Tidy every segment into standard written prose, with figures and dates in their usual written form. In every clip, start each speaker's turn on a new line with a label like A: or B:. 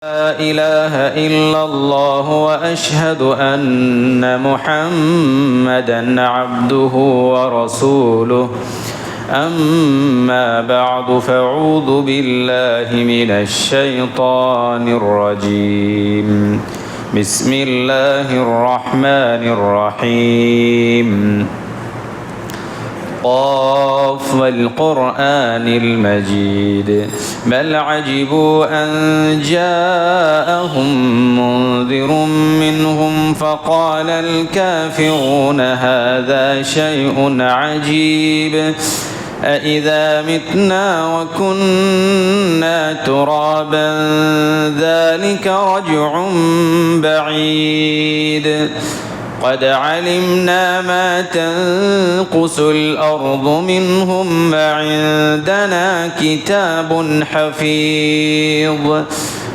A: لا إله إلا الله وأشهد أن محمدًا عبده ورسوله أما بعد فأعوذ بالله من الشيطان الرجيم بسم الله الرحمن الرحيم قاف والقرآن المجيد بل عجبوا أن جاءهم منذر منهم فقال الكافرون هذا شيء عجيب أإذا متنا وكنا ترابا ذلك رجع بعيد قد علمنا ما تنقص الأرض منهم وعندنا كتاب حفيظ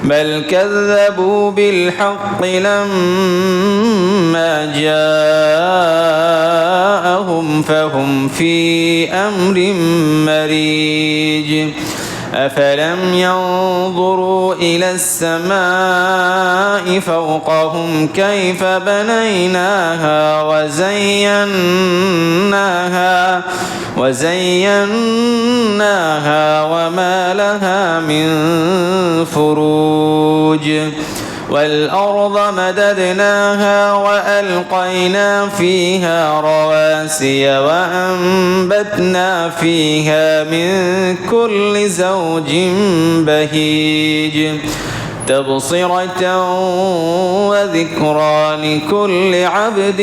A: بل كذبوا بالحق لما جاءهم فهم في أمر مريج أفلم ينظروا إلى السماء فوقهم كيف بنيناها وزيناها وما لها من فروج والأرض مددناها وألقينا فيها رواسي وأنبتنا فيها من كل زوج بهيج تبصرة وذكرى لكل عبد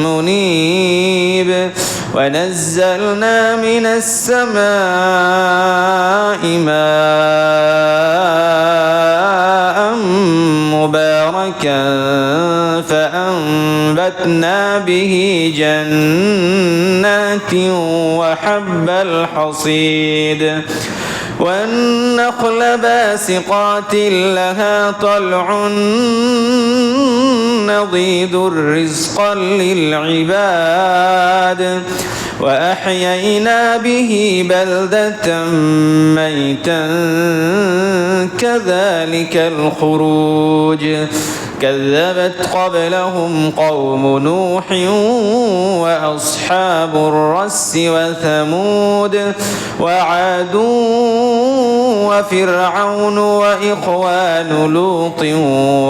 A: منيب ونزلنا من السماء ماء مباركا فأنبتنا به جنات وحب الحصيد والنخل باسقات لها طلع نضيد رزقا للعباد وأحيينا به بلدة ميتا كذلك الخروج كذبت قبلهم قوم نوح وأصحاب الرس وثمود وعاد وفرعون وإخوان لوط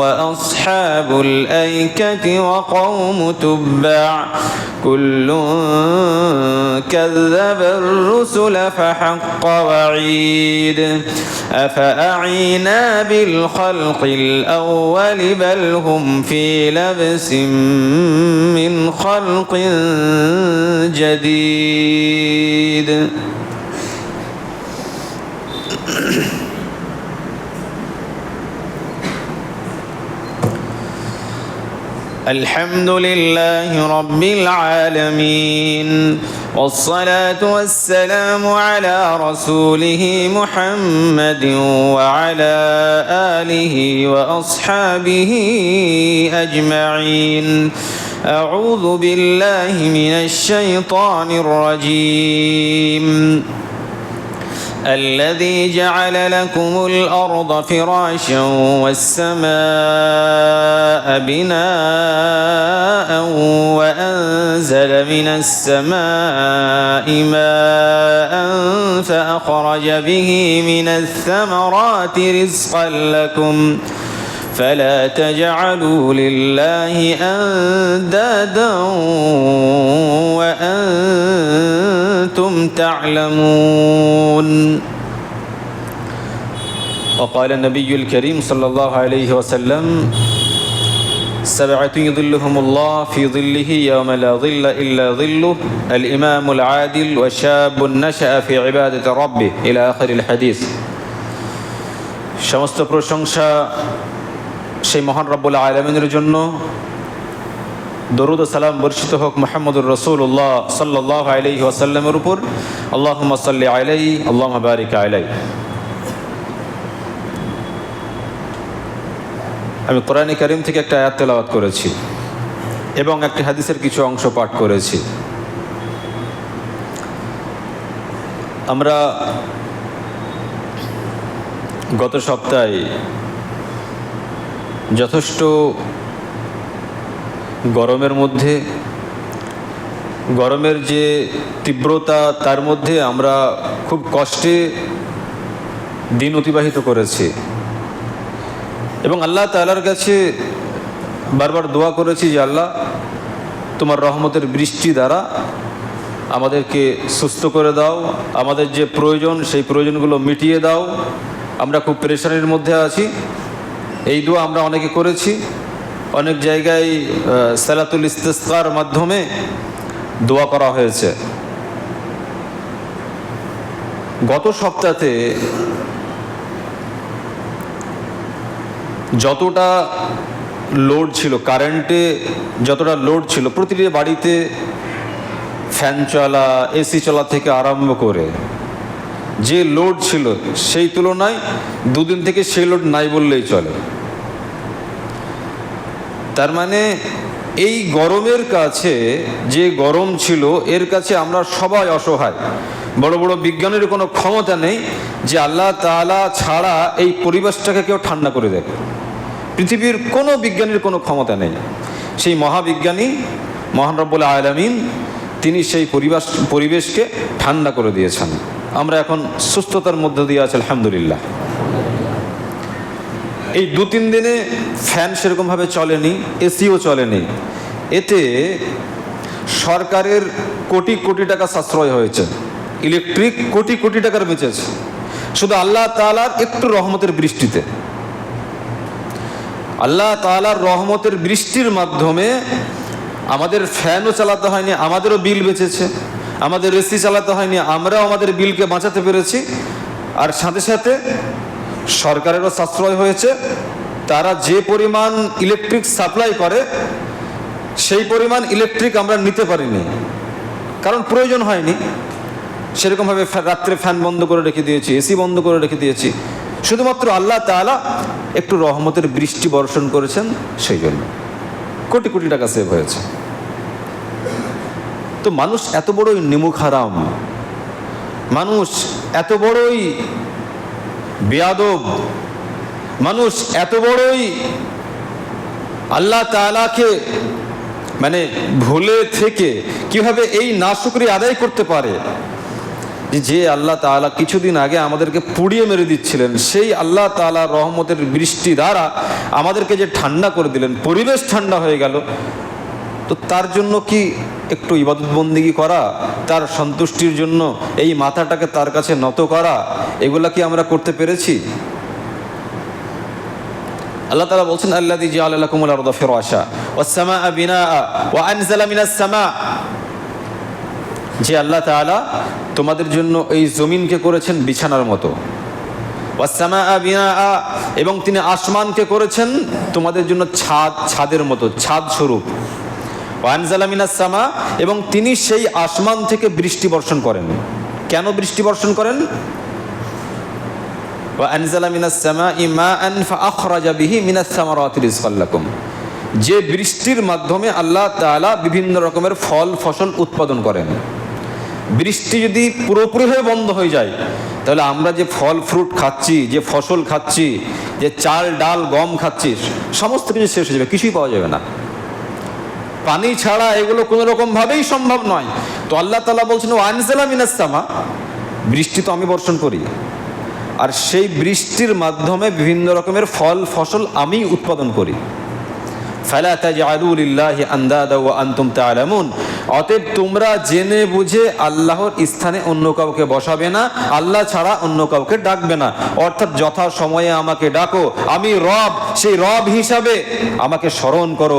A: وأصحاب الأيكة وقوم تبع كل كذب الرسل فحق وعيد أفأعينا بالخلق الأول بل هم في لبس من خلق جديد الحمد لله رب العالمين والصلاة والسلام على رسوله محمد وعلى آله وأصحابه أجمعين أعوذ بالله من الشيطان الرجيم الذي جعل لكم الأرض فراشا والسماء بناء وأنزل من السماء ماء فأخرج به من الثمرات رزقا لكم فلا تجعلوا لله أندادا وأنتم تعلمون وقال النبي الكريم صلى الله عليه وسلم سبعة يظلهم الله في ظله يوم لا ظل إلا ظله الإمام العادل وشاب نشأ في عبادة ربه إلى آخر الحديث সমস্ত প্রশংসা সেই মহান রব্বুল আলামিনের জন্য দরুদ ও সালাম বর্ষিত হোক মুহাম্মদুর রাসূলুল্লাহ সাল্লাল্লাহু আলাইহি ওয়াসাল্লামের উপর আল্লাহুম্মা সাল্লি আলাইহি আল্লাহুম্মা বারিক আলাইহি আমি কোরআনে কারীম থেকে একটা আয়াত তেলাওয়াত করেছি এবং একটি হাদিসের কিছু অংশ পাঠ করেছি আমরা গত সপ্তাহে যথেষ্ট গরমের মধ্যে, গরমের যে তীব্রতা তার মধ্যে আমরা খুব কষ্টে দিন অতিবাহিত করেছি এবং আল্লাহ তাআলার কাছে বারবার দোয়া করেছি যে আল্লাহ তোমার রহমতের বৃষ্টি দ্বারা আমাদেরকে সুস্থ করে দাও, আমাদের যে প্রয়োজন সেই প্রয়োজনগুলো মিটিয়ে দাও। আমরা খুব পেরেশানির মধ্যে আছি। এই দোয়া আমরা অনেকে করেছি, অনেক জায়গায় সালাতুল ইস্তিসকার মাধ্যমে দোয়া করা হয়েছে। গত সপ্তাহে যতটা লোড ছিল, কারেন্টে যতটা লোড ছিল, প্রতিটি বাড়িতে ফ্যান চলা, এসি চলা থেকে আরম্ভ করে যে লোড ছিল সেই তুলনায় দুদিন থেকে সেই লোড নাই বললেই চলে। তার মানে এই গরমের কাছে, যে গরম ছিল এর কাছে আমরা সবাই অসহায়। বড় বড় বিজ্ঞানের কোনো ক্ষমতা নেই যে আল্লাহ তাআলা ছাড়া এই পরিবেশটাকে কেউ ঠান্ডা করে দেবে। পৃথিবীর কোনো বিজ্ঞানীর কোনো ক্ষমতা নেই। সেই মহাবিজ্ঞানী মহান রব্বুল আলামিন তিনি সেই পরিবেশকে ঠান্ডা করে দিয়েছেন। আমরা এখন সুস্থতার মধ্য দিয়ে আছি আলহামদুলিল্লাহ। এই 2-3 দিনে ফ্যান সেরকমভাবে চলেনি, এসিও চলেনি। এতে সরকারের কোটি কোটি টাকা সাশ্রয় হয়েছে, ইলেকট্রিক কোটি কোটি টাকার বেঁচেছে শুধু আল্লাহ তাআলার একটু রহমতের বৃষ্টিতে। আল্লাহ তাআলার রহমতের বৃষ্টির মাধ্যমে আমাদের ফ্যানও চালাতে হয়নি, আমাদেরও বিল বেঁচেছে। আমাদের এসি চালাতে হয়নি, আমরাও আমাদের বিলকে বাঁচাতে পেরেছি। আর সাথে সাথে সরকারেরও সাশ্রয় হয়েছে। তারা যে পরিমাণ ইলেকট্রিক সাপ্লাই করে সেই পরিমাণ ইলেকট্রিক আমরা নিতে পারিনি, কারণ প্রয়োজন হয়নি। সেরকমভাবে রাত্রে ফ্যান বন্ধ করে রেখে দিয়েছি, এসি বন্ধ করে রেখে দিয়েছি। শুধুমাত্র আল্লাহ তাআলা একটু রহমতের বৃষ্টি বর্ষণ করেছেন, সেই জন্য কোটি কোটি টাকা সেভ হয়েছে। তো মানুষ এত বড়ই নিমুখ হারাম, মানুষ এত বড়ই বেয়াদব, মানুষ এত বড়ই আল্লাহ তাআলাকে মানে ভুলে থেকে কিভাবে এই নাশুকরি আদায় করতে পারে। যে আল্লাহ তাআলা কিছুদিন আগে আমাদেরকে পুড়িয়ে মেরে দিচ্ছিলেন, সেই আল্লাহ তাআলার রহমতের বৃষ্টি দ্বারা আমাদেরকে যে ঠান্ডা করে দিলেন, পরিবেশ ঠান্ডা হয়ে গেল। তো তার জন্য কি একটু ইবাদত বন্দেগী করা, তার সন্তুষ্টির জন্য এই মাথাটাকে তার কাছে নত করা, এগুলা কি আমরা করতে পেরেছি? আল্লাহ তাআলা বলছেন আল্লাযী জাআলা লাকুমুল আরদা ফিরাশা ওয়াস সামাআ বিনাআ ওয়া আনজালা মিনাস সামা। যে আল্লাহ তাআলা তোমাদের জন্য এই জমিনকে করেছেন বিছানার মতো, ওয়াস সামাআ বিনাআ, এবং তিনি আসমানকে করেছেন তোমাদের জন্য ছাদের মতো, ছাদ স্বরূপ। ওয়া আনজালা মিনাস সামা, এবং তিনি সেই আসমান থেকে বৃষ্টি বর্ষণ করেন। কেন বৃষ্টি বর্ষণ করেন? ওয়া আনজালা মিনাস সামাই মাআন ফাআখরাজা বিহি মিনাস সামারাতি রিজকাল লাকুম। যে বৃষ্টির মাধ্যমে আল্লাহ তাআলা বিভিন্ন রকমের ফল ফসল উৎপাদন করেন। বৃষ্টি যদি পুরোপুরিভাবে বন্ধ হয়ে যায় তাহলে আমরা যে ফল ফ্রুট খাচ্ছি, যে ফসল খাচ্ছি, যে চাল ডাল গম খাচ্ছি, সমস্ত কিছু শেষ হয়ে যাবে, কিছুই পাওয়া যাবে না। পানি ছাড়া এগুলো কোনো রকম ভাবেই সম্ভব নয়। তো আল্লাহ তাআলা বলছেন ওয়া আনজালা মিনাস সামা, বৃষ্টি তো আমি বর্ষণ করি, আর সেই বৃষ্টির মাধ্যমে বিভিন্ন রকমের ফল ফসল আমি উৎপাদন করি। ফালা তাজআলু লিল্লাহি আনদাদা ওয়া আনতুম তা'লামুন। অতএব তোমরা জেনে বুঝে আল্লাহর স্থানে অন্য কাউকে বসাবে না, আল্লাহ ছাড়া অন্য কাউকে ডাকবে না। অর্থাৎ যথা সময়ে আমাকে ডাকো, আমি রব, সেই রব হিসাবে আমাকে স্মরণ করো,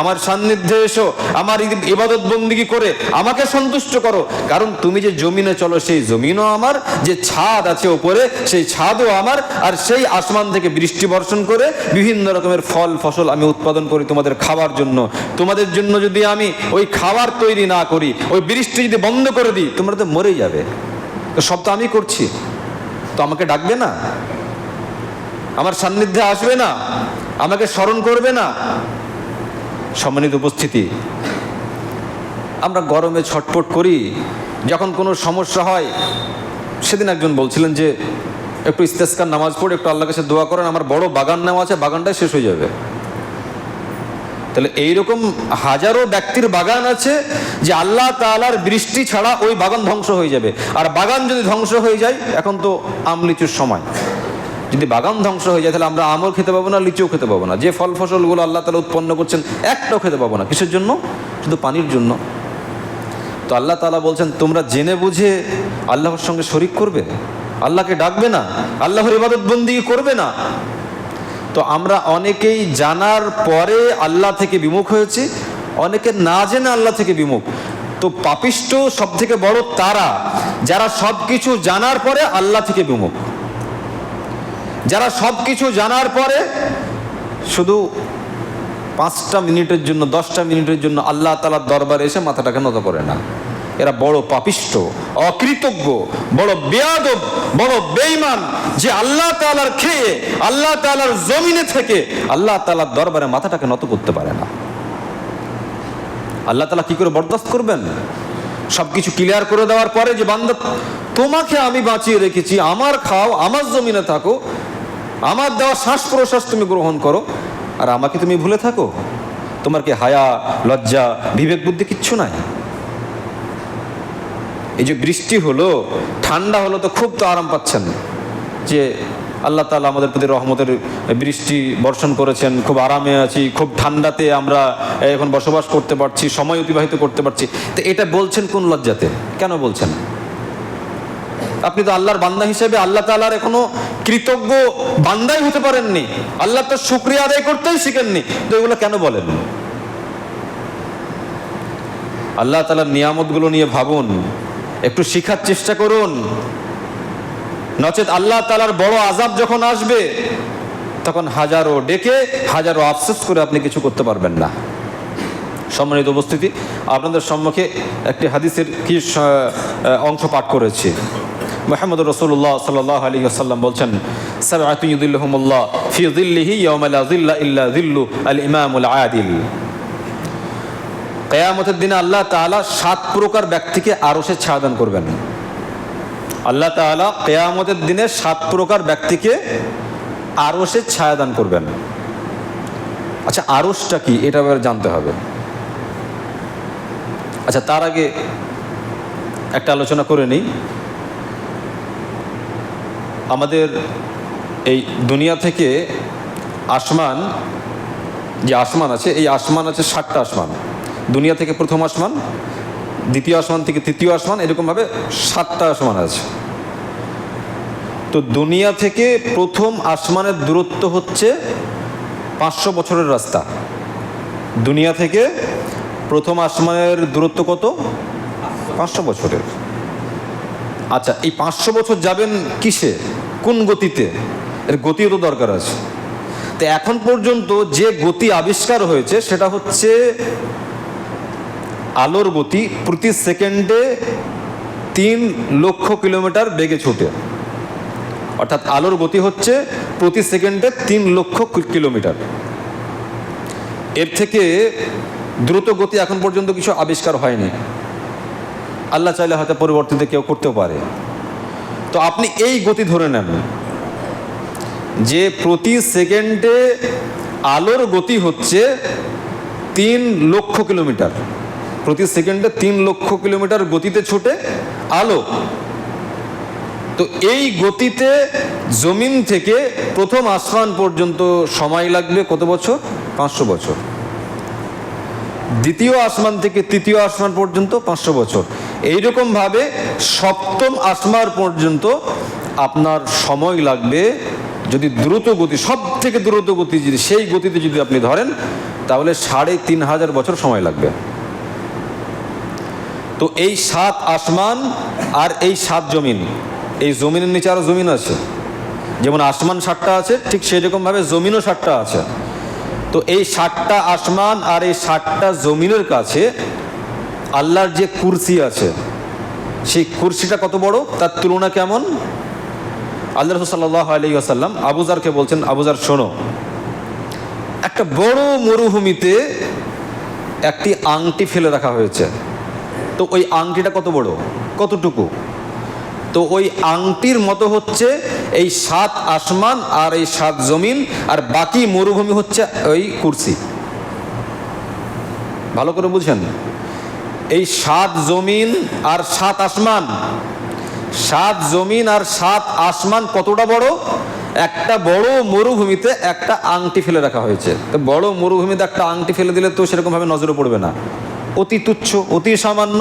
A: আমার সান্নিধ্যে এসো, আমার ইবাদত বন্দেগী করে আমাকে সন্তুষ্ট করো। কারণ তুমি যে জমিনে চলো সেই জমিনও আমার, যে ছাদ আছে উপরে সেই ছাদও আমার, আর সেই আসমান থেকে বৃষ্টি বর্ষণ করে বিভিন্ন রকমের ফল ফসল আমি উৎপাদন করি তোমাদের খাবার জন্য। তোমাদের জন্য যদি আমি ওই খাবার তৈরি না করি, ওই বৃষ্টি যদি বন্ধ করে দিই, তোমরা তো মরে যাবে। তো সব তো আমি করছি, তো আমাকে ডাকবে না, আমার সান্নিধ্যে আসবে না, আমাকে স্মরণ করবে না। সম্মানিত উপস্থিতি, আমরা গরমে ছটফট করি, যখন কোনো সমস্যা হয়। সেদিন একজন বলছিলেন যে একটু ইস্তেসকার নামাজ পড়ে একটু আল্লাহর কাছে দোয়া করেন, আমার বড় বাগান নেওয়া আছে, বাগানটাই শেষ হয়ে যাবে। তাহলে এইরকম হাজারো ব্যক্তির বাগান আছে যে আল্লাহ তাআলার বৃষ্টি ছাড়া ওই বাগান ধ্বংস হয়ে যাবে। আর বাগান যদি ধ্বংস হয়ে যায়, এখন তো আম লিচুর সময়, যদি বাগান ধ্বংস হয়ে যায় তাহলে আমরা আমও খেতে পাবো না, লিচুও খেতে পাবো না। যে ফল ফসলগুলো আল্লাহ তাআলা উৎপন্ন করছেন একটাও খেতে পাবো না। কিসের জন্য? শুধু পানির জন্য। তো আল্লাহ তাআলা বলছেন তোমরা জেনে বুঝে আল্লাহর সঙ্গে শরিক করবে, আল্লাহকে ডাকবে না, আল্লাহর ইবাদত বন্দেগী করবে না। তো আমরা অনেকেই জানার পরে আল্লাহ থেকে বিমুখ হয়েছি, অনেকে না জেনে আল্লাহ থেকে বিমুখ। তো পাপিষ্ঠ সব থেকে বড় তারা যারা সব কিছু জানার পরে আল্লাহ থেকে বিমুখ, যারা সব কিছু জানার পরে শুধু 5টা মিনিটের জন্য 10টা মিনিটের জন্য আল্লাহ তাআলার দরবারে এসে মাথাটাকে নত করে না। এরা বড় পাপিষ্ঠ, অকৃতজ্ঞ, বড় বেয়াদব, বড় বেঈমান, যে আল্লাহ তাআলার খেয়ে আল্লাহ তাআলার জমিনে থেকে আল্লাহ তাআলার দরবারে মাথাটাকে নত করতে পারে না। আল্লাহ তাআলা কি করে বরদাস্ত করবেন? সবকিছু ক্লিয়ার করে দেওয়ার পরে যে বান্দা তোমাকে আমি বাঁচিয়ে রেখেছি, আমার খাও, আমার জমিনে থাকো, আমার দেওয়া শ্বাস প্রশ্বাস তুমি গ্রহণ করো, আর আমাকে তুমি ভুলে থাকো, তোমার কি হায়া, লজ্জা, বিবেক বুদ্ধি কিচ্ছু নাই? এই যে বৃষ্টি হলো, ঠান্ডা হলো, তো খুব তো আরাম পাচ্ছেন যে আল্লাহ তাআলা আমাদের প্রতি রহমতের বৃষ্টি বর্ষণ করেছেন, খুব আরামে আছি, খুব ঠান্ডাতে আমরা এখন বসবাস করতে পারছি, সময় অতিবাহিত করতে পারছি। তো এটা বলছেন কোন লজ্জাতে? কেন বলছেন? আপনি তো আল্লাহর বান্দা হিসেবে আল্লাহ তাআলার এখনো কৃতজ্ঞ বান্দাই হতে পারেননি, আল্লাহ তার শুকরিয়া আদায় করতেই শিখেননি, তো এগুলো কেন বলেন? আল্লাহ তাআলার নিয়ামতগুলো নিয়ে ভাবুন, একটু শিখার চেষ্টা করুন। নচেত আল্লাহ তাআলার বড় আযাব যখন আসবে তখন হাজারো ডেকে হাজারো আফসোস করে আপনি কিছু করতে পারবেন না। সম্মানিত উপস্থিতি, আপনাদের সম্মুখে একটি হাদিসের কি অংশ পাঠ করেছি। মুহাম্মদুর রাসূলুল্লাহ সাল্লাল্লাহু আলাইহি ওয়াসাল্লাম বলছেন, সাবআতু ইউযিল্লুহুমুল্লাহ ফি যিল্লিহি ইয়াওমা লা যিল্লা ইল্লা যিল্লু আল ইমামুল আদিল। কিয়ামতের দিনে আল্লাহ তাআলা 7 প্রকার ব্যক্তিকে আরশে ছায়া দান করবেন। আল্লাহ তাআলা কিয়ামতের দিনে 7 প্রকার ব্যক্তিকে আরশে ছায়া দান করবেন। আচ্ছা, আরশটা কি এটা এবার জানতে হবে। আচ্ছা, তার আগে একটা আলোচনা করে নিই। আমাদের এই দুনিয়া থেকে আসমান, যে আসমান আছে, এই আসমান আছে 7টা আসমান। দুনিয়া থেকে প্রথম আসমান, দ্বিতীয় আসমান থেকে তৃতীয় আসমান, এরকমভাবে 7টা আসমান আছে। তো দুনিয়া থেকে প্রথম আসমানের দূরত্ব হচ্ছে 500 বছরের রাস্তা। দুনিয়া থেকে প্রথম আসমানের দূরত্ব কত? 500 বছরের। আচ্ছা, এই 500 বছর যাবেন কিসে, কোন গতিতে? এর গতিও তো দরকার আছে। তো এখন পর্যন্ত যে গতি আবিষ্কার হয়েছে সেটা হচ্ছে আলোর গতি, প্রতি সেকেন্ডে 3 লক্ষ কিলোমিটার বেগে ছুটে। অর্থাৎ আলোর গতি হচ্ছে প্রতি সেকেন্ডে 3 লক্ষ কিলোমিটার। এর থেকে দ্রুত গতি এখন পর্যন্ত কিছু আবিষ্কার হয়নি। আল্লাহ চাইলে হয়তো পরিবর্তিত কেউ করতেও পারে। তো আপনি এই গতি ধরে নেন যে প্রতি সেকেন্ডে আলোর গতি হচ্ছে 3 লক্ষ কিলোমিটার। প্রতি সেকেন্ডে 3 লক্ষ কিলোমিটার গতিতে ছুটে আলো। তো এই গতিতে জমিন থেকে প্রথম আসমান পর্যন্ত সময় লাগবে কত বছর? 500 বছর। দ্বিতীয় আসমান থেকে তৃতীয় আসমান পর্যন্ত 500 বছর। এইরকমভাবে সপ্তম আসমান পর্যন্ত আপনার সময় লাগবে, যদি দ্রুত গতি, সব থেকে দ্রুত গতি যদি সেই গতিতে যদি আপনি ধরেন, তাহলে 3500 বছর সময় লাগবে। তো এই 7 আসমান আর এই 7 জমিন, এই জমিনের নিচে আরও জমিন আছে। যেমন আসমান 7টা আছে, ঠিক সেরকমভাবে জমিনও 7টা আছে। তো এই 7টা আসমান আর এই 7টা জমিনের কাছে আল্লাহর যে কুরসি আছে, সেই কুরসিটা কত বড়, তার তুলনা কেমন? আল্লাহ রাসূল সাল্লাল্লাহু আলাইহি ওয়াসাল্লাম আবু যারকে বলছেন, আবু যার শোনো, একটা বড় মরুভূমিতে একটি আংটি ফেলে রাখা হয়েছে। তো ওই আংটিটা কত বড়, কতটুকু? তো তো ওই আংটির মতো হচ্ছে এই 7 আসমান আর এই 7 জমিন, আর বাকি মরুভূমি হচ্ছে ওই কুরসি। ভালো করে বুঝেন, এই 7 জমিন আর 7 আসমান, 7 জমিন আর 7 আসমান কতটা বড়? একটা বড় মরুভূমিতে একটা আংটি ফেলে রাখা হয়েছে। তো বড় মরুভূমিতে একটা আংটি ফেলে দিলে তো সেরকমভাবে নজরে পড়বে না, অতি তুচ্ছ, অতি সামান্য।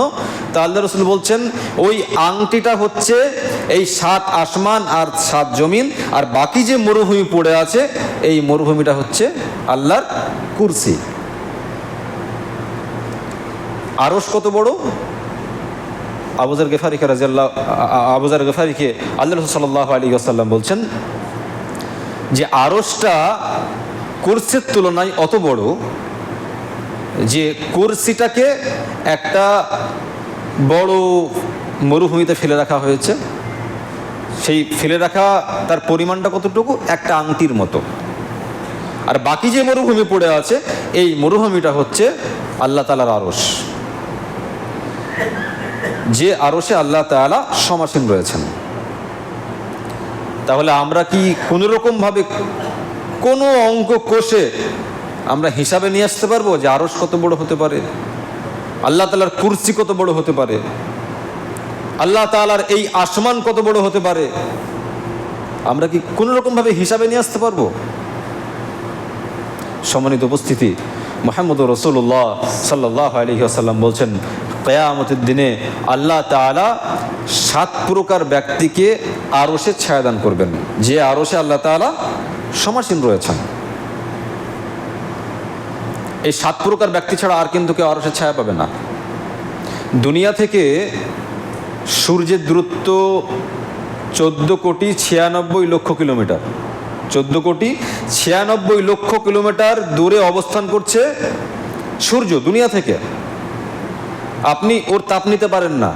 A: তা আল্লাহ রাসূল বলছেন ওই আংটিটা হচ্ছে এই 7 আসমান আর 7 জমিন, আর বাকি যে মরুভূমি পড়ে আছে এই মরুভূমিটা হচ্ছে আল্লাহর কুরসি। আরশ কত বড়? আবু যর গিফারিকে আল্লাহ রাসূল সাল্লাল্লাহু আলাইহি ওয়াসাল্লাম বলছেন যে আরশটা কুরসির তুলনায় অত বড় যে কুরসিটাকে একটা বড় মরুভূমিতে ফেলে রাখা হয়েছে। সেই ফেলে রাখা তার পরিমাণটা কতটুকু? একটা আংটির মতো। আর বাকি যে মরুভূমি পড়ে আছে এই মরুভূমিটা হচ্ছে আল্লাহ তাআলার আরশ, যে আরশে আল্লাহ তাআলা সমাসীন রয়েছেন। তাহলে আমরা কি কোনো রকমভাবে কোনো অঙ্ক কষে আমরা হিসাবে নিয়ে আসতে পারবো যে আরশ কত বড় হতে পারে, আল্লাহ তাআলার কুরসি কত বড় হতে পারে, আল্লাহ তাআলার এই আসমান কত বড় হতে পারে? আমরা কি কোনো রকমভাবে হিসাবে নিয়ে আসতে পারবো? সম্মানিত উপস্থিতি, মুহাম্মদুর রাসূলুল্লাহ সাল্লাল্লাহু আলাইহি ওয়াসাল্লাম বলছেন কিয়ামতের দিনে আল্লাহ তাআলা 7 প্রকার ব্যক্তিকে আরশে ছায়া দান করবেন, যে আরশে আল্লাহ তাআলা সমাসীন রয়েছেন। এই 7 প্রকার ব্যক্তি ছাড়া আর কিন্তু কেউ আরশে ছায়া পাবে না। দুনিয়া থেকে সূর্যের দূরত্ব 14,96,00,000 কিলোমিটার। 14,96,00,000 কিলোমিটার দূরে অবস্থান করছে সূর্য দুনিয়া থেকে। আপনি ওর তাপ নিতে পারেন না,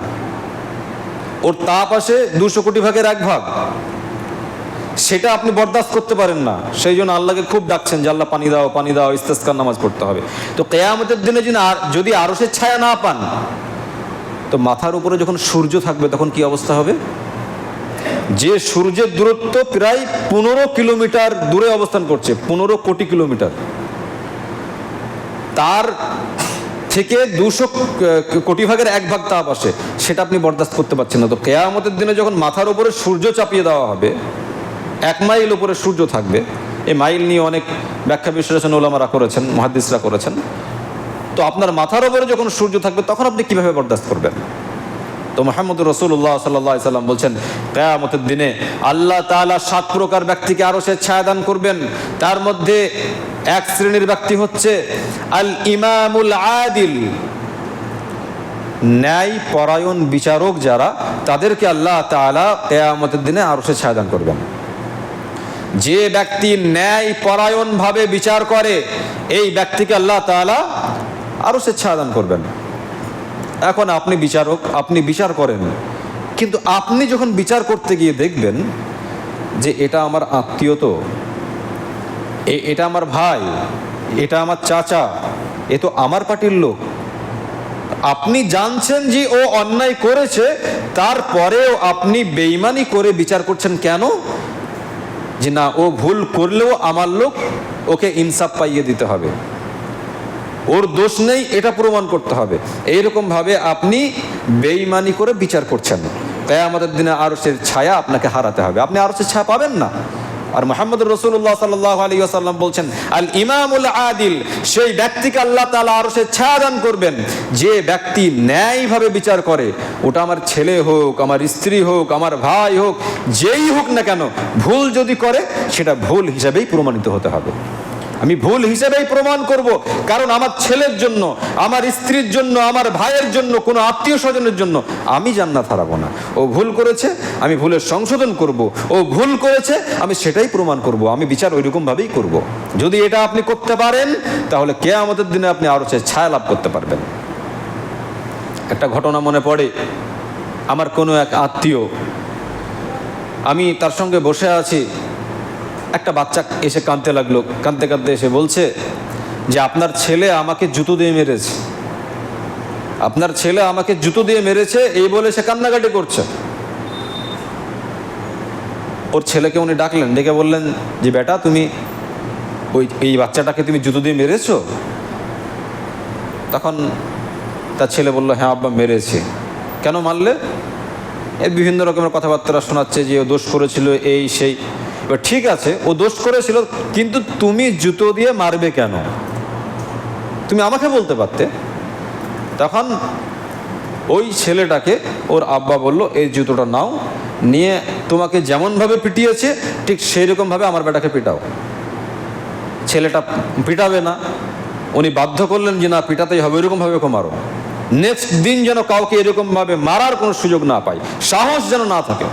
A: ওর তাপ আসে 200 কোটি ভাগের 1 ভাগ, সেটা আপনি বরদাস্ত করতে পারেন না। সেই জন্য আল্লাহকে খুব ডাকছেন যে আল্লাহ পানি দাও, পানি দাও, ইস্তেসকার নামাজ পড়তে হবে। তো কিয়ামতের দিনে যদি আরশের ছায়া না পান, তো মাথার উপরে যখন সূর্য থাকবে তখন কি অবস্থা হবে? যে সূর্যের দূরত্ব প্রায় 15 কিলোমিটার দূরে অবস্থান করছে, 15 কোটি কিলোমিটার, তার থেকে 200 কোটি ভাগের 1 ভাগ তাপ আসে, সেটা আপনি বরদাস্ত করতে পারছেন না। তো কিয়ামতের দিনে যখন মাথার উপরে সূর্য চাপিয়ে দেওয়া হবে, 1 মাইল উপরে সূর্য থাকবে, এই মাইল নিয়ে অনেক ব্যাখ্যা বিশ্লেষণ উলামারা করেছেন, মুহাদ্দিসরা করেছেন। তো আপনার মাথার উপরে যখন সূর্য থাকবে তখন আপনি কিভাবে বরদাস্ত করবেন? তো মুহাম্মদুর রাসূলুল্লাহ সাল্লাল্লাহু আলাইহি ওয়াসাল্লাম বলছেন কিয়ামতের দিনে আল্লাহ তাআলা 7 প্রকার ব্যক্তিকে আরশের ছায়া দান করবেন। তার মধ্যে এক শ্রেণীর ব্যক্তি হচ্ছে আল ইমামুল আদিল, ন্যায় পরায়ণ বিচারক যারা, তাদেরকে আল্লাহ তাআলা কিয়ামতের দিনে আরশের ছায়া দান করবেন। যে ব্যক্তি ন্যায় পরায়ণ ভাবে বিচার করে এই ব্যক্তিকে আল্লাহ তাআলা আরশের ছায়া দান করবেন। এখন আপনি বিচারক, আপনি বিচার করেন, কিন্তু আপনি যখন বিচার করতে গিয়ে দেখবেন যে এটা আমার আত্মীয়, তো এটা আমার ভাই, এটা আমার চাচা, এ তো আমার পার্টির লোক, আপনি জানছেন যে ও অন্যায় করেছে, তারপরেও আপনি বেঈমানি করে বিচার করছেন কেন? যে না, ও ভুল করলেও আমার লোক, ওকে ইনসাফ পাইয়ে দিতে হবে, ওর দোষ নেই এটা প্রমাণ করতে হবে। এইরকম ভাবে আপনি বেঈমানি করে বিচার করছেন। কিয়ামতের দিনে আরশের ছায়া আপনাকে হারাতে হবে, আপনি আরশের ছায়া পাবেন না। আর মুহাম্মদুর রাসূলুল্লাহ সাল্লাল্লাহু আলাইহি ওয়াসাল্লাম বলছেন আল ইমামুল আদিল, সেই ব্যক্তিকে আল্লাহ তাআলা আরশের ছায়া দান করবেন যে ব্যক্তি ন্যায়ভাবে বিচার করে। ওটা আমার ছেলে হোক, আমার স্ত্রী হোক, আমার ভাই হোক, যেই হোক না কেন, ভুল যদি করে সেটা ভুল হিসাবেই প্রমাণিত হতে হবে। আমি ভুল হিসেবেই প্রমাণ করব, কারণ আমার ছেলের জন্য, আমার স্ত্রীর জন্য, আমার ভাইয়ের জন্য, কোনো আত্মীয় স্বজনের জন্য আমি জান্নাত হারাবো না। ও ভুল করেছে, আমি ভুলের সংশোধন করব। ও ভুল করেছে, আমি সেটাই প্রমাণ করব। আমি বিচার ওইরকম ভাবেই করব। যদি এটা আপনি করতে পারেন, তাহলে কিয়ামতের দিনে আপনি আরশের ছায়া লাভ করতে পারবেন। একটা ঘটনা মনে পড়ে, আমার কোনো এক আত্মীয়, আমি তার সঙ্গে বসে আছি, একটা বাচ্চা এসে কাঁদতে লাগলো, কাঁদতে কাঁদতে এসে বলছে যে আপনার ছেলে আমাকে জুতো দিয়ে মেরেছে, আপনার ছেলে আমাকে জুতো দিয়ে মেরেছে, এই বলে সে কান্নাকাটি করছে। ওর ছেলেকে উনি ডাকলেন, ডেকে বললেন যে বেটা তুমি এই বাচ্চাটাকে তুমি জুতো দিয়ে মেরেছো? তখন তার ছেলে বলল, হ্যাঁ আব্বা মেরেছে। কেন মারলে? এর বিভিন্ন রকমের কথাবার্তা শোনাচ্ছে যে ও দোষ করেছিল, এই সেই। এবার ঠিক আছে, ও দোষ করেছিল, কিন্তু তুমি জুতো দিয়ে মারবে কেন? তুমি আমাকে বলতে পারতে। তখন ওই ছেলেটাকে ওর আব্বা বলল, এই জুতোটা নাও, নিয়ে তোমাকে যেমনভাবে পিটিয়েছে ঠিক সেই রকমভাবে আমার বেটাকে পিটাও। ছেলেটা পিটাবে না, উনি বাধ্য করলেন যে না, পিটাতেই হবে, এরকমভাবে ওকে মারো। নেক্সট দিন যেন কাউকে এরকমভাবে মারার কোনো সুযোগ না পায়, সাহস যেন না থাকে।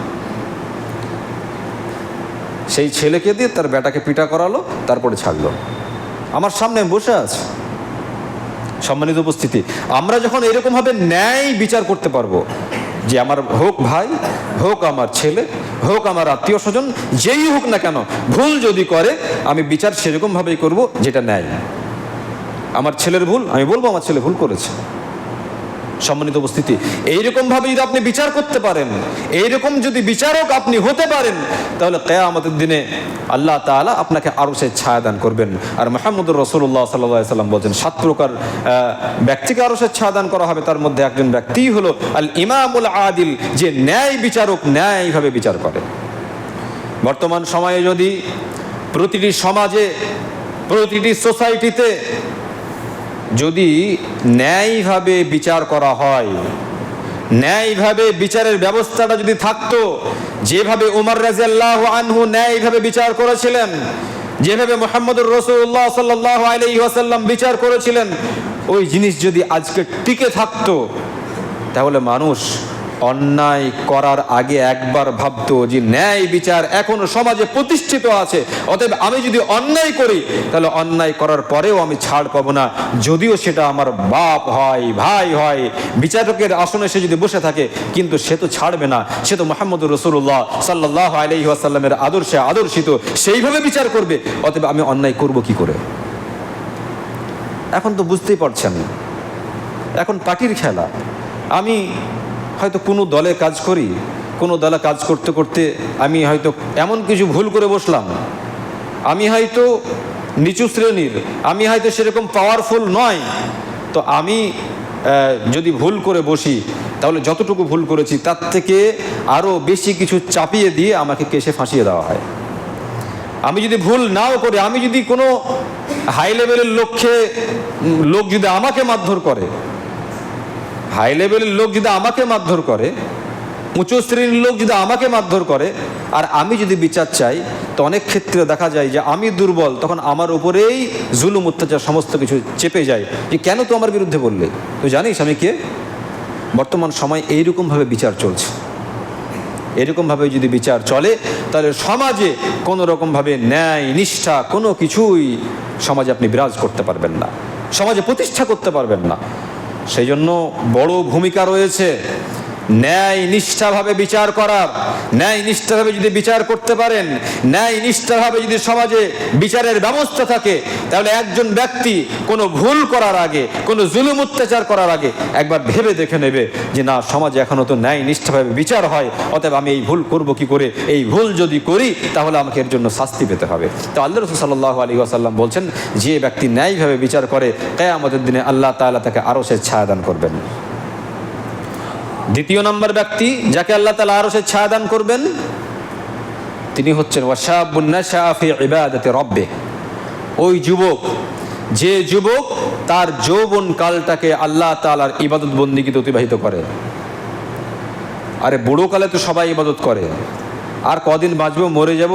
A: সেই ছেলেকে দিয়ে তার বেটাকে পিটা করালো, তারপরে ছাড়লো। আমার সামনে বসে আছে। সম্মানিত উপস্থিতি, আমরা যখন এরকমভাবে ন্যায় বিচার করতে পারবো, যে আমার হোক ভাই, হোক আমার ছেলে, হোক আমার আত্মীয় স্বজন, যেই হোক না কেন, ভুল যদি করে আমি বিচার সেরকমভাবেই করব যেটা ন্যায়। আমার ছেলের ভুল, আমি বলবো আমার ছেলে ভুল করেছে। সম্মানিত উপস্থিতি, এইরকমভাবে যদি আপনি বিচার করতে পারেন, এইরকম যদি বিচারক আপনি হতে পারেন, তাহলে কিয়ামতের দিনে আল্লাহ তাআলা আপনাকে আরশের ছায়া দান করবেন। আর মুহাম্মদুর রাসূলুল্লাহ সাল্লাল্লাহু আলাইহি ওয়াসাল্লাম বলেন 7 প্রকার ব্যক্তিকে আরশের ছায়া দান করা হবে। তার মধ্যে একজন ব্যক্তি হলো আল ইমামুল আদিল, যে ন্যায় বিচারক, ন্যায়ভাবে বিচার করে। বর্তমান সময়ে যদি প্রতিটি সমাজে, প্রতিটি সোসাইটিতে যদি ন্যায়ভাবে বিচার করা হয়, ন্যায়ভাবে বিচারের ব্যবস্থাটা যদি থাকতো, যেভাবে ওমর রাদিয়াল্লাহু আনহু ন্যায়ভাবে বিচার করেছিলেন, যেভাবে মুহাম্মদুর রাসূলুল্লাহ সাল্লাল্লাহু আলাইহি ওয়াসাল্লাম বিচার করেছিলেন, ওই জিনিস যদি আজকে টিকে থাকতো, তাহলে মানুষ অন্যায় করার আগে একবার ভাবতো যে ন্যায় বিচার এখনো সমাজে প্রতিষ্ঠিত আছে, অতএব আমি যদি অন্যায় করি তাহলে অন্যায় করার পরেও আমি ছাড় পাবো না, যদিও সেটা আমার বাপ হয়, ভাই হয়। বিচারকের আসনে সে যদি বসে থাকে, কিন্তু সে তো ছাড়বে না, সে তো মুহাম্মদুর রাসূলুল্লাহ সাল্লাল্লাহু আলাইহি ওয়াসাল্লামের আদর্শে আদর্শিত, সেইভাবে বিচার করবে। অতএব আমি অন্যায় করব কি করে? এখন তো বুঝতেই পারছেন, এখন পার্টির খেলা। আমি হয়তো কোনো দলে কাজ করি, কোনো দলে কাজ করতে করতে আমি হয়তো এমন কিছু ভুল করে বসলাম, আমি হয়তো নিচু শ্রেণীর, আমি হয়তো সেরকম পাওয়ারফুল নয়, তো আমি যদি ভুল করে বসি, তাহলে যতটুকু ভুল করেছি তার থেকে আরও বেশি কিছু চাপিয়ে দিয়ে আমাকে কেসে ফাঁসিয়ে দেওয়া হয়। আমি যদি ভুল নাও করি, আমি যদি কোনো হাই লেভেলের লোক যদি আমাকে মারধর করে, হাই লেভেলের লোক যদি আমাকে মারধর করে, উচ্চ শ্রেণীর লোক যদি আমাকে মারধর করে, আর আমি যদি বিচার চাই, তো অনেক ক্ষেত্রে দেখা যায় যে আমি দুর্বল, তখন আমার উপরেই জুলুম অত্যাচার সমস্ত কিছু চেপে যায়, যে কেন তো আমার বিরুদ্ধে বললে, তুই জানিস আমি কে? বর্তমান সময় এইরকমভাবে বিচার চলছে। এরকমভাবে যদি বিচার চলে, তাহলে সমাজে কোনো রকমভাবে ন্যায় নিষ্ঠা কোনো কিছুই সমাজে আপনি বিরাজ করতে পারবেন না, সমাজে প্রতিষ্ঠা করতে পারবেন না। সেই জন্য বড় ভূমিকা রয়েছে ন্যায় নিষ্ঠাভাবে বিচার করার। ন্যায় নিষ্ঠাভাবে যদি বিচার করতে পারেন, ন্যায় নিষ্ঠাভাবে যদি সমাজে বিচারের ব্যবস্থা থাকে, তাহলে একজন ব্যক্তি কোনো ভুল করার আগে, কোনো জুলুম অত্যাচার করার আগে একবার ভেবে দেখে নেবে যে না, সমাজে এখনও তো ন্যায় নিষ্ঠাভাবে বিচার হয়, অতএব আমি এই ভুল করব কি করে? এই ভুল যদি করি তাহলে আমাকে এর জন্য শাস্তি পেতে হবে। তো আল্লাহ রাসূল সাল্লাল্লাহু আলাইহি ওয়াসাল্লাম বলছেন, যে ব্যক্তি ন্যায়ভাবে বিচার করে, কিয়ামতের দিনে আল্লাহ তাআলা তাকে আরশের ছায়া দান করবেন। দ্বিতীয় নম্বর ব্যক্তি যাকে আল্লাহ তাআলা আরশের ছায়া দান করবেন, তিনি হচ্ছেন ওয়াশাবুন নাশাআ ফি ইবাদাতি রাব্বিহ। ওই যুবক, যে যুবক তার যৌবন কালটাকে আল্লাহ তাআলার ইবাদত বন্দেগীতে অতিবাহিত করে। আরে বুড়ো কালে তো সবাই ইবাদত করে, আর কদিন বাঁচবো, মরে যাব,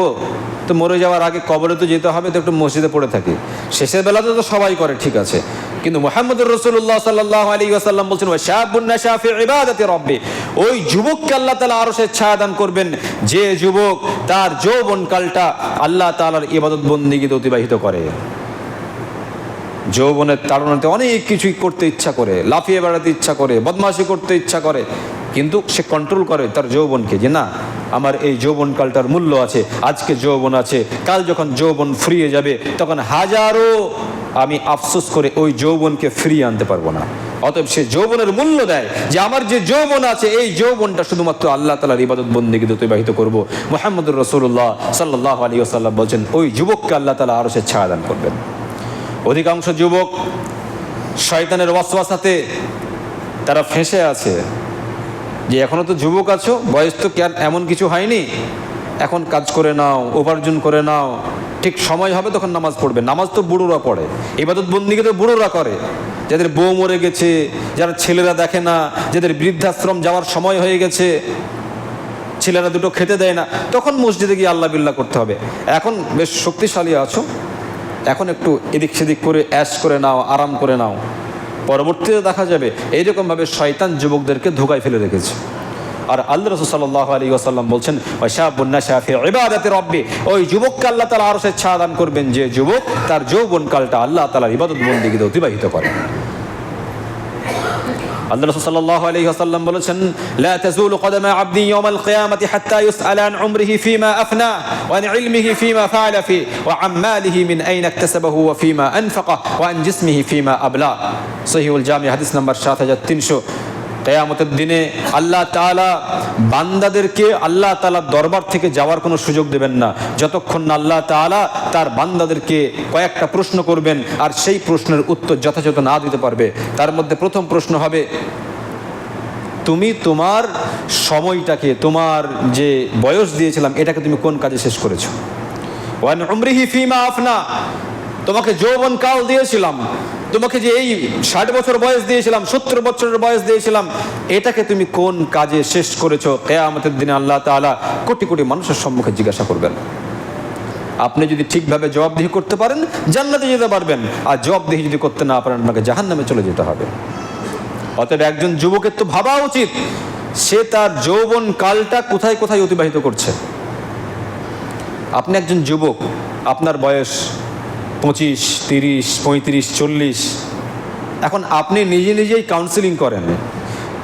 A: তো মরে যাওয়ার আগে কবরে তো যেতে হবে, তো একটু মসজিদে পড়ে থাকি। শেষের বেলাতে তো সবাই করে, ঠিক আছে, কিন্তু মুহাম্মদুর রাসূলুল্লাহ সাল্লাল্লাহু আলাইহি ওয়াসাল্লাম বলছেন ওয়াশাবুন নাশাআ ফি ইবাদাতি রাব্বিহ। ওই যুবককে আল্লাহ তাআলা আরশের ছায়া দান করবেন, যে যুবক তার যৌবন কালটা আল্লাহ তাআলার ইবাদত বন্দেগীতে অতিবাহিত করে। যৌবনের তাড়নাতে অনেক কিছুই করতে ইচ্ছা করে, লাফিয়ে বেড়াতে ইচ্ছা করে, বদমাশি করতে ইচ্ছা করে, কিন্তু সে কন্ট্রোল করে তার যৌবনকে, যে না, আমার এই যৌবনকালটার মূল্য আছে, আজকে যৌবন আছে, কাল যখন যৌবন ফুরিয়ে যাবে তখন হাজারো আমি আফসোস করে ওই যৌবনকে ফিরিয়ে আনতে পারবো না। অতএব সে যৌবনের মূল্য দেয় যে আমার যে যৌবন আছে এই যৌবনটা শুধুমাত্র আল্লাহ তাআলার ইবাদত বন্দেগীতে অতিবাহিত করব। মুহাম্মদুর রাসূলুল্লাহ সাল্লাল্লাহু আলাইহি ওয়াসাল্লাম বলেন ওই যুবককে আল্লাহ তাআলা আরশের ছায়া দান করবেন। অধিকাংশ যুবক শয়তানের ওয়াসওয়াসাতে তারা ফেঁসে আছে যে এখনো তো যুবক আছো, বয়স তো এমন কিছু হয়নি, এখন কাজ করে নাও, উপার্জন করে নাও, ঠিক সময় হবে তখন নামাজ পড়বে। নামাজ তো বুড়োরা পড়ে, ইবাদত বন্দেগী তো বুড়োরা করে, যাদের বউ মরে গেছে, যারা ছেলেরা দেখে না, যাদের বৃদ্ধাশ্রম যাওয়ার সময় হয়ে গেছে, ছেলেরা দুটো খেতে দেয় না, তখন মসজিদে গিয়ে আল্লাহ বিল্লাহ করতে হবে। এখন বেশ শক্তিশালী আছো, এখন একটু এদিক সেদিক করে অ্যাশ করে নাও, আরাম করে নাও, পরবর্তীতে দেখা যাবে। এইরকমভাবে শয়তান যুবকদেরকে ধোকায় ফেলে রেখেছে। আর আল্লাহ রাসূল সাল্লাল্লাহু আলাইহি ওয়াসাল্লাম বলছেন ওয়াশাবুন নাশা ফি ইবাদাতি রাব্বি, ওই যুবককে আল্লাহ তাআলা আরশের ছায়া দান করবেন যে যুবক তার যৌবনকালটা আল্লাহ তাআলার ইবাদত বন্দেগীতে অতিবাহিত করে। আল্লাহ রাসূল সাল্লাল্লাহু আলাইহি ওয়াসাল্লাম বলেছেন লা তাজুলু কদামা আবদি ইয়াওমাল কিয়ামাতি হাত্তা ইউসআলা আন উমরিহি ফিমা আফনা ওয়া আন ইলমিহি ফিমা ফাআলা ফি ওয়া আন মালিহি মিন আইনা ইকতাসাবাহু ওয়া ফিমা আনফাকা ওয়া আন জিসমিহি ফিমা আবলা। সহিহুল জামি হাদিস নাম্বার 7300। কিয়ামতের দিনে আল্লাহ তাআলা বান্দাদেরকে আল্লাহ তাআলার দরবার থেকে যাওয়ার কোনো সুযোগ দেবেন না যতক্ষণ না আল্লাহ তাআলা তার বান্দাদেরকে কয়েকটা প্রশ্ন করবেন, আর সেই প্রশ্নের উত্তর যথাযথ না দিতে পারবে। তার মধ্যে প্রথম প্রশ্ন হবে, তুমি তোমার সময়টাকে, তোমার যে বয়স দিয়েছিলাম এটাকে তুমি কোন কাজে শেষ করেছো? ওয়ান উমরিহি ফিমা আফনা, তোমাকে যৌবন কাল দিয়েছিলাম, তোমাকে যে এই 60 বছর বয়স দিয়েছিলাম, 70 বছরের বয়স দিয়েছিলাম, এটাকে তুমি কোন কাজে শেষ করেছো? কিয়ামতের দিনে আল্লাহ তাআলা কোটি কোটি মানুষের সম্মুখে জিজ্ঞাসা করবেন। আপনি যদি ঠিকভাবে জবাবদিহি করতে পারেন জান্নাতে যেতে পারবেন, আর জবাবদিহি যদি করতে না পারেন আপনাকে জাহান্নামে চলে যেতে হবে। অতএব একজন যুবকের তো ভাবা উচিত সে তার যৌবন কালটা কোথায় কোথায় অতিবাহিত করছে। আপনি একজন যুবক, আপনার বয়স 25, 30, 35, 40। এখন আপনি নিজে নিজেই কাউন্সিলিং করেন,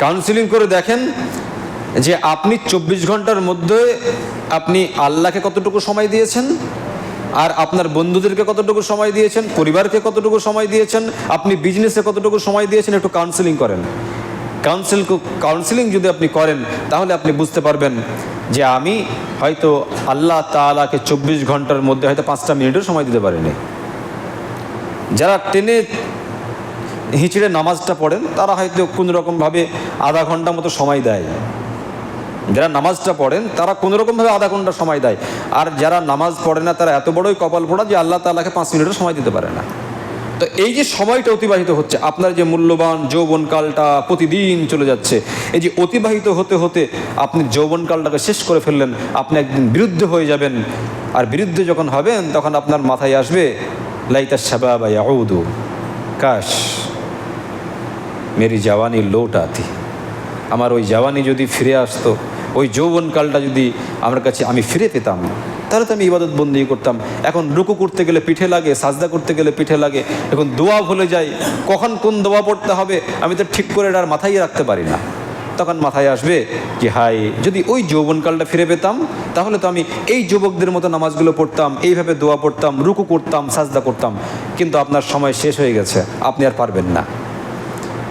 A: কাউন্সিলিং করে দেখেন যে আপনি 24 ঘন্টার মধ্যে আপনি আল্লাহকে কতটুকু সময় দিয়েছেন, আর আপনার বন্ধুদেরকে কতটুকু সময় দিয়েছেন, পরিবারকে কতটুকু সময় দিয়েছেন, আপনি বিজনেসে কতটুকু সময় দিয়েছেন। একটু কাউন্সিলিং করেন। কাউন্সিলিং যদি আপনি করেন তাহলে আপনি বুঝতে পারবেন যে আমি হয়তো আল্লাহ তাআলাকে 24 ঘন্টার মধ্যে হয়তো 5টা মিনিটের সময় দিতে পারিনি। যারা টেনে হিঁচড়ে নামাজটা পড়েন তারা হয়তো কোনোরকমভাবে আধা ঘন্টা মতো সময় দেয়। যারা নামাজটা পড়েন তারা কোনোরকমভাবে আধা ঘন্টা সময় দেয়, আর যারা নামাজ পড়ে না তারা এত বড়ই কপাল পোড়া যে আল্লাহ তাআলাকে 5 মিনিটের সময় দিতে পারে না। তো এই যে সময়টা অতিবাহিত হচ্ছে, আপনার যে মূল্যবান যৌবনকালটা প্রতিদিন চলে যাচ্ছে, এই যে অতিবাহিত হতে হতে আপনি যৌবনকালটাকে শেষ করে ফেললেন, আপনি একদিন বিরুদ্ধ হয়ে যাবেন। আর বিরুদ্ধে যখন হবেন তখন আপনার মাথায় আসবে লাইতা শাবাব ইয়াউদু, কাশ মেরি জওয়ানি লৌট আতি, আমার ওই জওয়ানি যদি ফিরে আসতো, ওই যৌবনকালটা যদি আমার কাছে আমি ফিরে পেতাম, তাহলে তো আমি ইবাদত বন্দেগী করতাম। এখন রুকু করতে গেলে পিঠে লাগে, সাজদা করতে গেলে পিঠে লাগে, এখন দোয়া ভুলে যাই, কখন কোন দোয়া পড়তে হবে আমি তো ঠিক করে আর মাথায় রাখতে পারি না। তখন মাথায় আসবে যে হাই, যদি ওই যৌবনকালটা ফিরে পেতাম তাহলে তো আমি এই যুবকদের মতো নামাজগুলো পড়তাম, এইভাবে দোয়া পড়তাম, রুকু করতাম, সাজদা করতাম। কিন্তু আপনার সময় শেষ হয়ে গেছে, আপনি আর পারবেন না।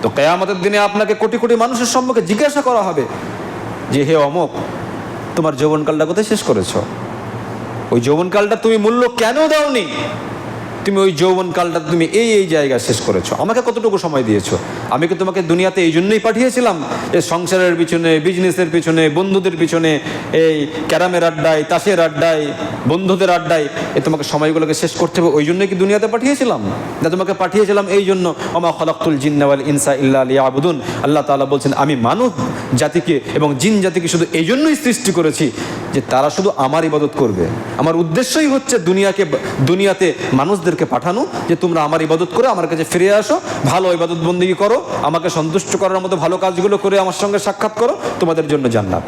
A: তো কিয়ামতের দিনে আপনাকে কোটি কোটি মানুষের সম্মুখে জিজ্ঞাসা করা হবে যে হে অমুক, তোমার যৌবনকালটা কোথায় শেষ করেছো? ওই যৌবনকালটা তুমি মূল্য কেন দাওনি? তুমি ওই যৌবনকালটা তুমি এই জায়গায় শেষ করেছো, আমাকে কতটুকু সময় দিয়েছো? আমি কি তোমাকে দুনিয়াতে এই জন্যই পাঠিয়েছিলাম যে সংসারের পিছনে, বিজনেসের পিছনে, বন্ধুদের পিছনে, এই ক্যারামের আড্ডায়, তাসের আড্ডায়, বন্ধুদের আড্ডায় তোমাকে সময়গুলোকে শেষ করতে হবে? ওই জন্যই কি দুনিয়াতে পাঠিয়েছিলাম? না, তোমাকে পাঠিয়েছিলাম এই জন্য ওমা খালাকতুল জিন্না ওয়াল ইনসা ইল্লা লিয়াবুদুন। আল্লাহ তাআলা বলছেন আমি মানব জাতিকে এবং জিন জাতিকে শুধু এই জন্যই সৃষ্টি করেছি যে তারা শুধু আমার ইবাদত করবে। আমার উদ্দেশ্যই হচ্ছে দুনিয়াতে মানুষদেরকে পাঠানো যে তোমরা আমার ইবাদত করে আমার কাছে ফিরে আসো, ভালো ইবাদত বন্দেগী করো, আমাকে সন্তুষ্ট করার মতো ভালো কাজগুলো করে আমার সঙ্গে সাক্ষাৎ করো, তোমাদের জন্য জান্নাত।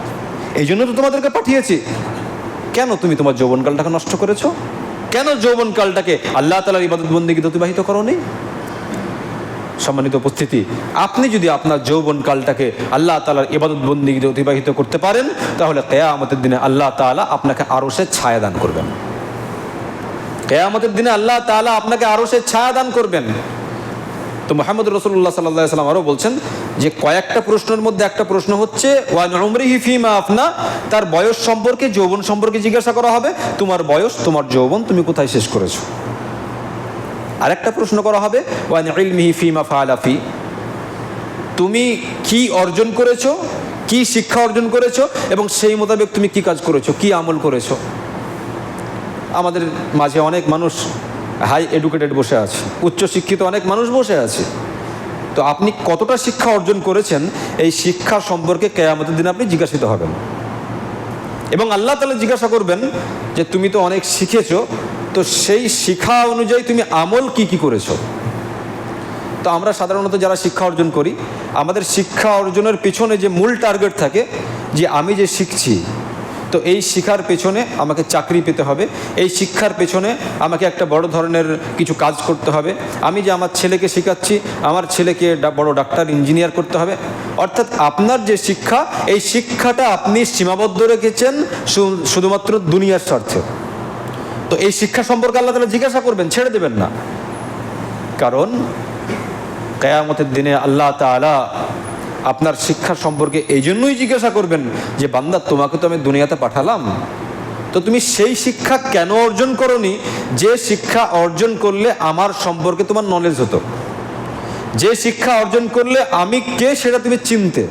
A: এই জন্য তো তোমাদেরকে পাঠিয়েছি। কেন তুমি তোমার যৌবনকালটাকে নষ্ট করেছো? কেন যৌবনকালটাকে আল্লাহ তাআলার ইবাদত বন্দেগীতে অতিবাহিত করোনি? সম্মানিত উপস্থিতি, আপনি যদি আপনার যৌবনকালটাকে আল্লাহ তাআলার ইবাদত বন্দেগীতে অতিবাহিত করতে পারেন তাহলে কিয়ামতের দিনে আল্লাহ তাআলা আপনাকে আরশের ছায়া দান করবেন। কিয়ামতের দিনে আল্লাহ তাআলা আপনাকে আরশের ছায়া দান করবেন। তো মুহাম্মদ রাসূলুল্লাহ সাল্লাল্লাহু আলাইহি ওয়াসাল্লাম আরও বলছেন যে কয়েকটা প্রশ্নের মধ্যে একটা প্রশ্ন হচ্ছে ওয়ান উমরিহি ফিমা আফনা, তার বয়স সম্পর্কে, যৌবন সম্পর্কে জিজ্ঞাসা করা হবে, তোমার বয়স, তোমার যৌবন, তুমি কোথায় শেষ করেছো। আরেকটা প্রশ্ন করা হবে ওয়ান ইলমিহি ফিমা ফাআলা ফি, তুমি কি অর্জন করেছো, কি শিক্ষা অর্জন করেছো এবং সেই মোতাবেক তুমি কি কাজ করেছো, কি আমল করেছো। আমাদের মাঝে অনেক মানুষ হাই এডুকেটেড বসে আছে, উচ্চশিক্ষিত অনেক মানুষ বসে আছে। তো আপনি কতটা শিক্ষা অর্জন করেছেন, এই শিক্ষা সম্পর্কে কিয়ামতের দিন আপনি জিজ্ঞাসিত হবেন এবং আল্লাহ তাআলা জিজ্ঞাসা করবেন যে তুমি তো অনেক শিখেছো, তো সেই শিক্ষা অনুযায়ী তুমি আমল কি কি করেছো। তো আমরা সাধারণত যারা শিক্ষা অর্জন করি, আমাদের শিক্ষা অর্জনের পেছনে যে মূল টার্গেট থাকে যে আমি যে শিখছি, তো এই শিক্ষার পেছনে আমাকে চাকরি পেতে হবে, এই শিক্ষার পেছনে আমাকে একটা বড় ধরনের কিছু কাজ করতে হবে, আমি যে আমার ছেলেকে শেখাচ্ছি, আমার ছেলেকে বড় ডাক্তার ইঞ্জিনিয়ার করতে হবে। অর্থাৎ আপনার যে শিক্ষা, এই শিক্ষাটা আপনি সীমাবদ্ধ রেখেছেন শুধুমাত্র দুনিয়ার স্বার্থে। তো এই শিক্ষা সম্পর্কে আল্লাহ তাআলা জিজ্ঞাসা করবেন, ছেড়ে দেবেন না। কারণ কিয়ামতের দিনে আল্লাহ তাআলা আপনার শিক্ষা সম্পর্কে এই জন্যই জিজ্ঞাসা করবেন যে বান্দা, তোমাকে তো আমি দুনিয়াতে পাঠালাম, তো তুমি সেই শিক্ষা কেন অর্জন করোনি যে শিক্ষা অর্জন করলে আমার সম্পর্কে তোমার নলেজ হতো, যে শিক্ষা অর্জন করলে আমি কে সেটা তুমি চিনতে।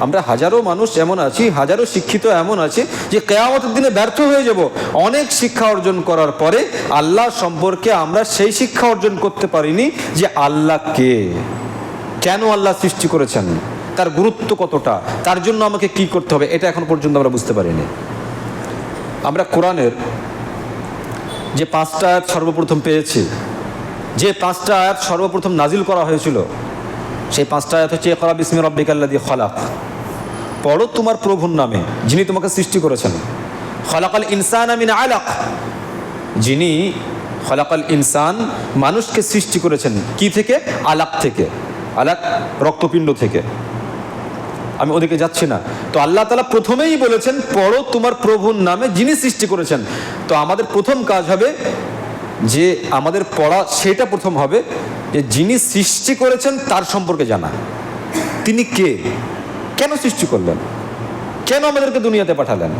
A: আমরা হাজারো মানুষ এমন আছি, হাজারো শিক্ষিত এমন আছে যে কিয়ামতের দিনে ব্যর্থ হয়ে যাব। অনেক শিক্ষা অর্জন করার পরে আল্লাহ সম্পর্কে আমরা সেই শিক্ষা অর্জন করতে পারিনি যে আল্লাহ কে, কেন আল্লাহ সৃষ্টি করেছেন, তার গুরুত্ব কতটা, তার জন্য আমাকে কি করতে হবে, এটা এখন পর্যন্ত আমরা বুঝতে পারিনি। আমরা কোরআনের যে 5টা আয়াত সর্বপ্রথম পেয়েছি, যে 5টা আয়াত সর্বপ্রথম নাজিল করা হয়েছিল, সেই 5টা আয়াত হচ্ছে ইকরা বিসমি রাব্বিকাল্লাযী খালাক, পড়ো তোমার প্রভুর নামে যিনি তোমাকে সৃষ্টি করেছেন। খালাকাল ইনসানা মিন আলাক, যিনি খালাকাল ইনসান, মানুষকে সৃষ্টি করেছেন কি থেকে? আলাক থেকে। আলাক রক্তপিণ্ড থেকে। আমি ওদিকে যাচ্ছি না। তো আল্লাহ তাআলা প্রথমেই বলেছেন পড়ো তোমার প্রভুর নামে যিনি সৃষ্টি করেছেন। তো আমাদের প্রথম কাজ হবে যে আমাদের পড়া সেটা প্রথম হবে যে যিনি সৃষ্টি করেছেন তার সম্পর্কে জানা। তিনি কে, কেন সৃষ্টি করলেন, কেন আমাদেরকে দুনিয়াতে পাঠালেন।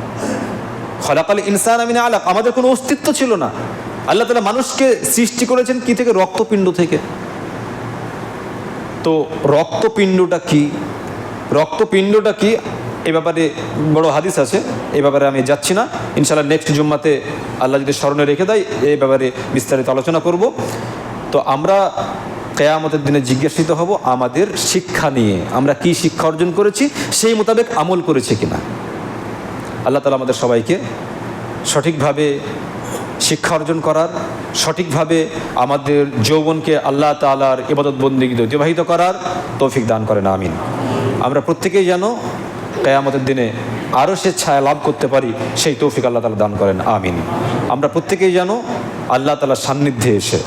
A: খালাকাল ইনসানা মিন আলাক, আমাদের কোনো অস্তিত্ব ছিল না। আল্লাহ তাআলা মানুষকে সৃষ্টি করেছেন কি থেকে? রক্তপিণ্ড থেকে। তো রক্তপিণ্ডটা কি, রক্তপিণ্ডটা কি এ ব্যাপারে বড় হাদিস আছে, এ ব্যাপারে আমি যাচ্ছি না। ইনশাআল্লাহ নেক্সট জুম্মাতে আল্লাহ যদি স্মরণে রেখে দেয় এই ব্যাপারে বিস্তারিত আলোচনা করব। তো আমরা কিয়ামতের দিনে জিজ্ঞাসিত হব আমাদের শিক্ষা নিয়ে, আমরা কি শিক্ষা অর্জন করেছি, সেই মোতাবেক আমল করেছি কিনা। আল্লাহ তাআলা আমাদের সবাইকে সঠিকভাবে শিক্ষা অর্জন করার, সঠিকভাবে আমাদের যৌবনকে আল্লাহ তাআলার ইবাদত বন্দেগীতে অতিবাহিত করার তৌফিক দান করেন, আমিন। আমরা প্রত্যেকেই যেন কিয়ামতের দিনে আরও সে ছায়া লাভ করতে পারি, সেই তৌফিক আল্লাহ তাআলা দান করেন, আমিন। আমরা প্রত্যেকেই যেন আল্লাহ তাআলার সান্নিধ্যে এসে,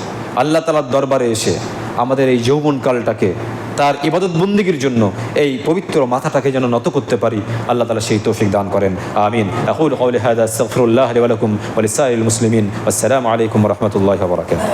A: আল্লাহ তাআলার দরবারে এসে আমাদের এই যৌবনকালটাকে তার ইবাদত বন্দেগীর জন্য এই পবিত্র মাথাটাকে যেন নত করতে পারি, আল্লাহ তাআলা সেই তৌফিক দান করেন, আমিন। আকুলু কাওলি হাযা আস্তাগফিরুল্লাহ লি ওয়া লাকুম ওয়া লিসাইরিল মুসলিমিন। আসসালামু আলাইকুম ওয়া রাহমাতুল্লাহি ওয়া বারাকাতুহু।